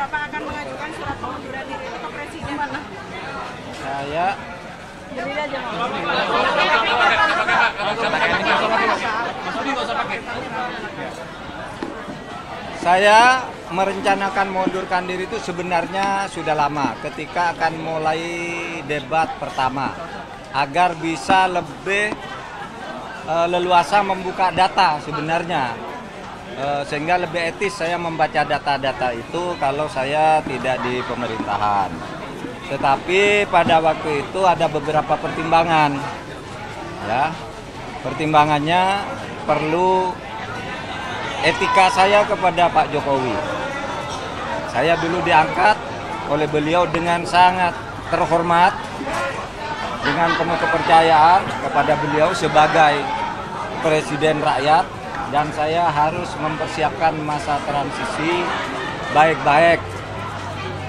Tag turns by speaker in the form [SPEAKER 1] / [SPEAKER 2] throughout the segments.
[SPEAKER 1] Bapak akan mengajukan surat pengunduran diri itu ke Presiden?
[SPEAKER 2] Saya Saya merencanakan mengundurkan diri itu sebenarnya sudah lama, ketika akan mulai debat pertama, agar bisa lebih leluasa membuka data sebenarnya, sehingga lebih etis saya membaca data-data itu kalau saya tidak di pemerintahan. Tetapi pada waktu itu ada beberapa pertimbangan, ya. Pertimbangannya perlu etika saya kepada Pak Jokowi. Saya dulu diangkat oleh beliau dengan sangat terhormat, dengan penuh kepercayaan kepada beliau sebagai presiden rakyat, dan saya harus mempersiapkan masa transisi baik-baik,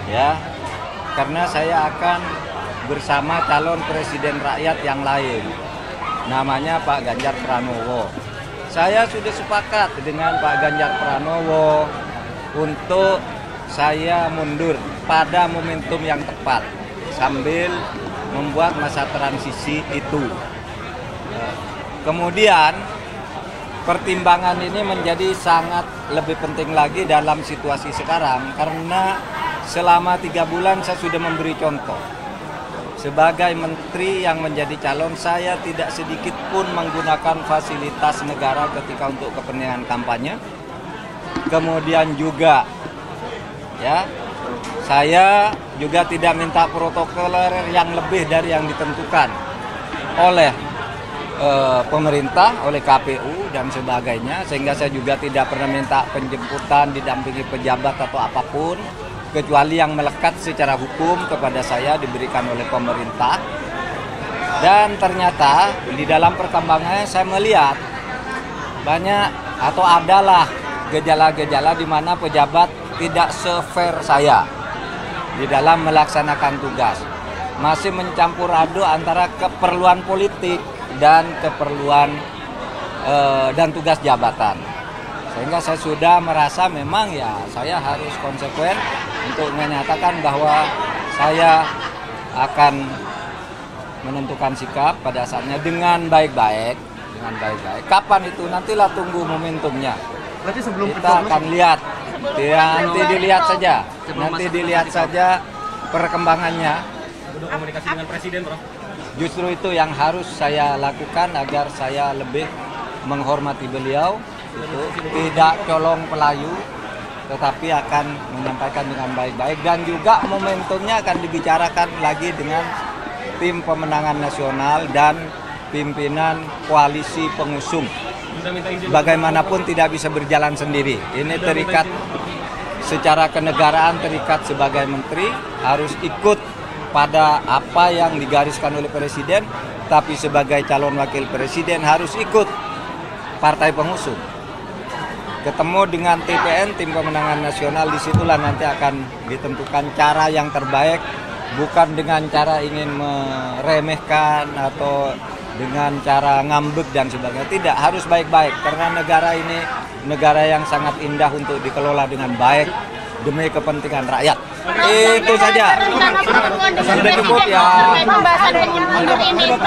[SPEAKER 2] ya, karena saya akan bersama calon presiden rakyat yang lain, namanya Pak Ganjar Pranowo. Saya sudah sepakat dengan Pak Ganjar Pranowo untuk saya mundur pada momentum yang tepat sambil membuat masa transisi itu. Kemudian pertimbangan ini menjadi sangat lebih penting lagi dalam situasi sekarang, karena selama 3 bulan saya sudah memberi contoh. Sebagai menteri yang menjadi calon, saya tidak sedikit pun menggunakan fasilitas negara ketika untuk kepentingan kampanye. Kemudian juga, ya, saya juga tidak minta protokoler yang lebih dari yang ditentukan oleh pemerintah, oleh KPU dan sebagainya, sehingga saya juga tidak pernah minta penjemputan, didampingi pejabat atau apapun, kecuali yang melekat secara hukum kepada saya diberikan oleh pemerintah. Dan ternyata di dalam perkembangannya saya melihat banyak atau adalah gejala-gejala di mana pejabat tidak se-fair saya di dalam melaksanakan tugas. Masih mencampur aduk antara keperluan politik dan keperluan dan tugas jabatan. Sehingga saya sudah merasa memang ya saya harus konsekuen untuk menyatakan bahwa saya akan menentukan sikap pada saatnya dengan baik-baik. Kapan itu nantilah tunggu momentumnya.
[SPEAKER 3] Berarti sebelum
[SPEAKER 2] kita akan lihat. Ya, nanti dilihat saja. Nanti dilihat saja perkembangannya.
[SPEAKER 3] Komunikasi dengan Presiden, Prof.
[SPEAKER 2] Justru itu yang harus saya lakukan agar saya lebih menghormati beliau. Itu tidak colong pelayu, tetapi akan menyampaikan dengan baik-baik, dan juga momentumnya akan dibicarakan lagi dengan tim pemenangan nasional dan pimpinan koalisi pengusung. Bagaimanapun tidak bisa berjalan sendiri. Ini terikat secara kenegaraan, terikat sebagai menteri harus ikut pada apa yang digariskan oleh presiden, tapi sebagai calon wakil presiden harus ikut partai pengusung. Ketemu dengan TPN, tim pemenangan nasional, disitulah nanti akan ditentukan cara yang terbaik, bukan dengan cara ingin meremehkan atau dengan cara ngambek dan sebagainya. Tidak, harus baik-baik, karena negara ini negara yang sangat indah untuk dikelola dengan baik demi kepentingan rakyat. Itu saja. Sudah cukup ya.
[SPEAKER 1] Pembahasan pengunduran ini